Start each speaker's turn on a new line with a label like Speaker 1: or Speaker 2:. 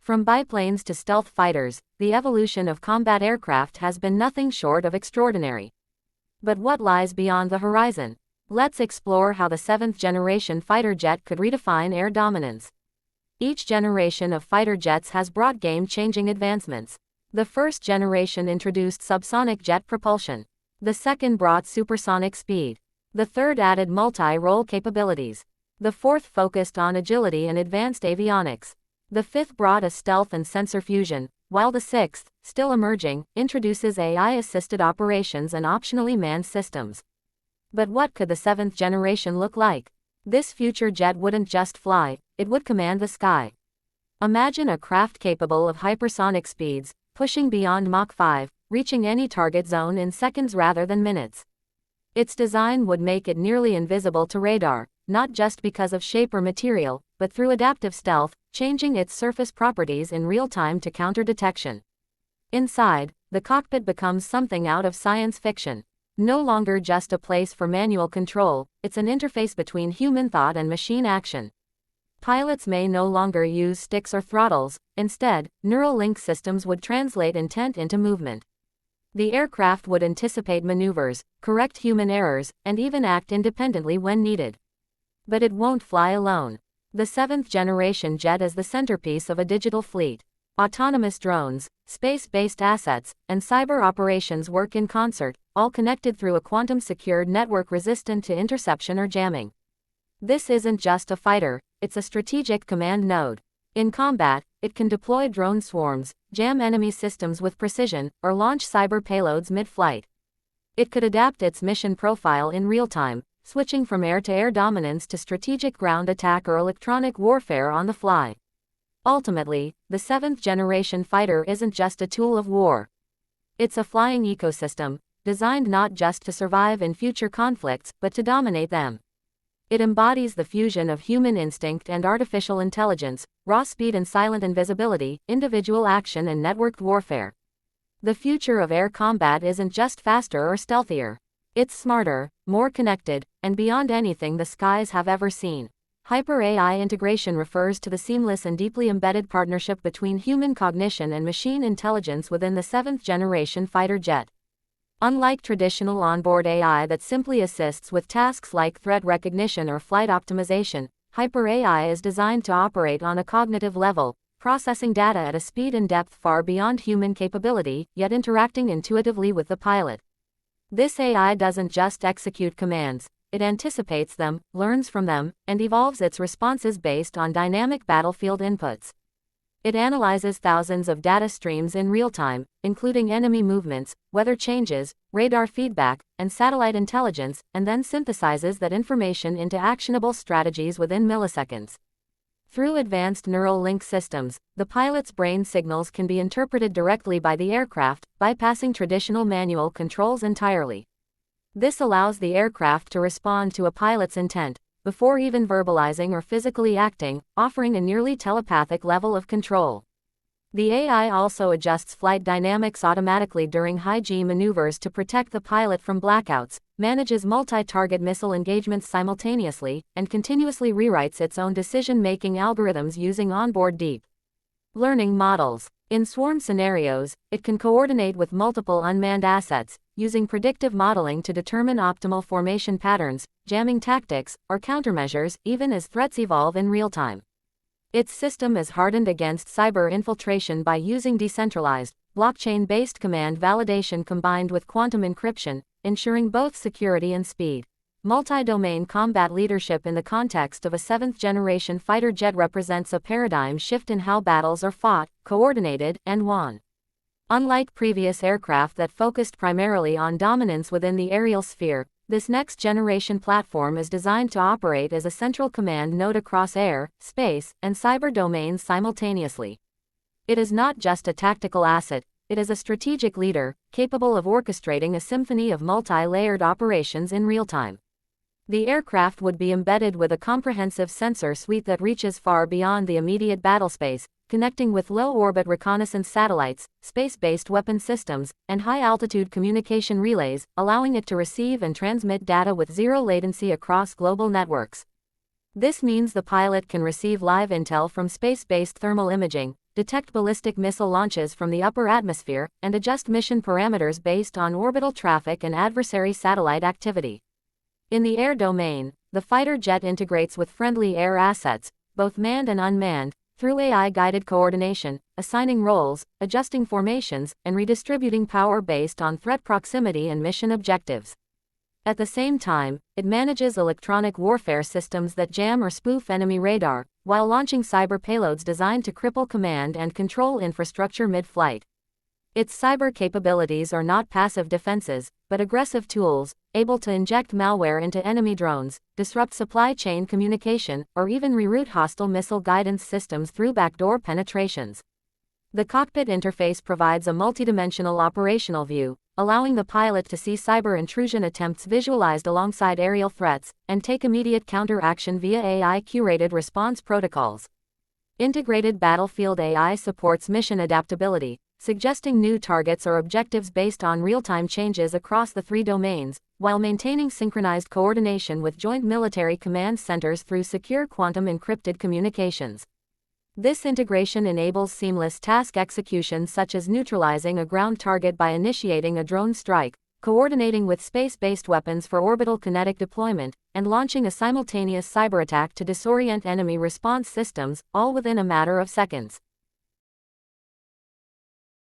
Speaker 1: From biplanes to stealth fighters, the evolution of combat aircraft has been nothing short of extraordinary. But what lies beyond the horizon? Let's explore how the 7th-generation fighter jet could redefine air dominance. Each generation of fighter jets has brought game-changing advancements. The first generation introduced subsonic jet propulsion. The second brought supersonic speed. The third added multi-role capabilities. The fourth focused on agility and advanced avionics. The fifth brought a stealth and sensor fusion, while the sixth, still emerging, introduces AI-assisted operations and optionally manned systems. But what could the 7th generation look like? This future jet wouldn't just fly, it would command the sky. Imagine a craft capable of hypersonic speeds, pushing beyond Mach 5, reaching any target zone in seconds rather than minutes. Its design would make it nearly invisible to radar, not just because of shape or material, but through adaptive stealth, changing its surface properties in real time to counter detection. Inside, the cockpit becomes something out of science fiction. No longer just a place for manual control, it's an interface between human thought and machine action. Pilots may no longer use sticks or throttles, instead, neural link systems would translate intent into movement. The aircraft would anticipate maneuvers, correct human errors, and even act independently when needed. But it won't fly alone. The 7th-generation jet is the centerpiece of a digital fleet. Autonomous drones, space-based assets, and cyber operations work in concert, all connected through a quantum-secured network resistant to interception or jamming. This isn't just a fighter, it's a strategic command node. In combat, it can deploy drone swarms, jam enemy systems with precision, or launch cyber payloads mid-flight. It could adapt its mission profile in real time, switching from air-to-air dominance to strategic ground attack or electronic warfare on the fly. Ultimately, the 7th-generation fighter isn't just a tool of war. It's a flying ecosystem, designed not just to survive in future conflicts, but to dominate them. It embodies the fusion of human instinct and artificial intelligence, raw speed and silent invisibility, individual action and networked warfare. The future of air combat isn't just faster or stealthier. It's smarter, more connected, and beyond anything the skies have ever seen. Hyper-AI integration refers to the seamless and deeply embedded partnership between human cognition and machine intelligence within the 7th-generation fighter jet. Unlike traditional onboard AI that simply assists with tasks like threat recognition or flight optimization, Hyper-AI is designed to operate on a cognitive level, processing data at a speed and depth far beyond human capability, yet interacting intuitively with the pilot. This AI doesn't just execute commands, it anticipates them, learns from them, and evolves its responses based on dynamic battlefield inputs. It analyzes thousands of data streams in real time, including enemy movements, weather changes, radar feedback, and satellite intelligence, and then synthesizes that information into actionable strategies within milliseconds. Through advanced neural link systems, the pilot's brain signals can be interpreted directly by the aircraft, bypassing traditional manual controls entirely. This allows the aircraft to respond to a pilot's intent, before even verbalizing or physically acting, offering a nearly telepathic level of control. The AI also adjusts flight dynamics automatically during high-G maneuvers to protect the pilot from blackouts, manages multi-target missile engagements simultaneously, and continuously rewrites its own decision-making algorithms using onboard deep learning models. In swarm scenarios, it can coordinate with multiple unmanned assets, using predictive modeling to determine optimal formation patterns, jamming tactics, or countermeasures, even as threats evolve in real time. Its system is hardened against cyber infiltration by using decentralized, blockchain-based command validation combined with quantum encryption, ensuring both security and speed. Multi-domain combat leadership in the context of a 7th-generation fighter jet represents a paradigm shift in how battles are fought, coordinated, and won. Unlike previous aircraft that focused primarily on dominance within the aerial sphere, this next-generation platform is designed to operate as a central command node across air, space, and cyber domains simultaneously. It is not just a tactical asset, it is a strategic leader, capable of orchestrating a symphony of multi-layered operations in real time. The aircraft would be embedded with a comprehensive sensor suite that reaches far beyond the immediate battlespace, connecting with low-orbit reconnaissance satellites, space-based weapon systems, and high-altitude communication relays, allowing it to receive and transmit data with zero latency across global networks. This means the pilot can receive live intel from space-based thermal imaging, detect ballistic missile launches from the upper atmosphere, and adjust mission parameters based on orbital traffic and adversary satellite activity. In the air domain, the fighter jet integrates with friendly air assets, both manned and unmanned, through AI-guided coordination, assigning roles, adjusting formations, and redistributing power based on threat proximity and mission objectives. At the same time, it manages electronic warfare systems that jam or spoof enemy radar, while launching cyber payloads designed to cripple command and control infrastructure mid-flight. Its cyber capabilities are not passive defenses, but aggressive tools, able to inject malware into enemy drones, disrupt supply chain communication, or even reroute hostile missile guidance systems through backdoor penetrations. The cockpit interface provides a multidimensional operational view, allowing the pilot to see cyber intrusion attempts visualized alongside aerial threats, and take immediate counteraction via AI-curated response protocols. Integrated battlefield AI supports mission adaptability, suggesting new targets or objectives based on real-time changes across the three domains, while maintaining synchronized coordination with joint military command centers through secure quantum encrypted communications. This integration enables seamless task execution, such as neutralizing a ground target by initiating a drone strike, coordinating with space-based weapons for orbital kinetic deployment, and launching a simultaneous cyberattack to disorient enemy response systems, all within a matter of seconds.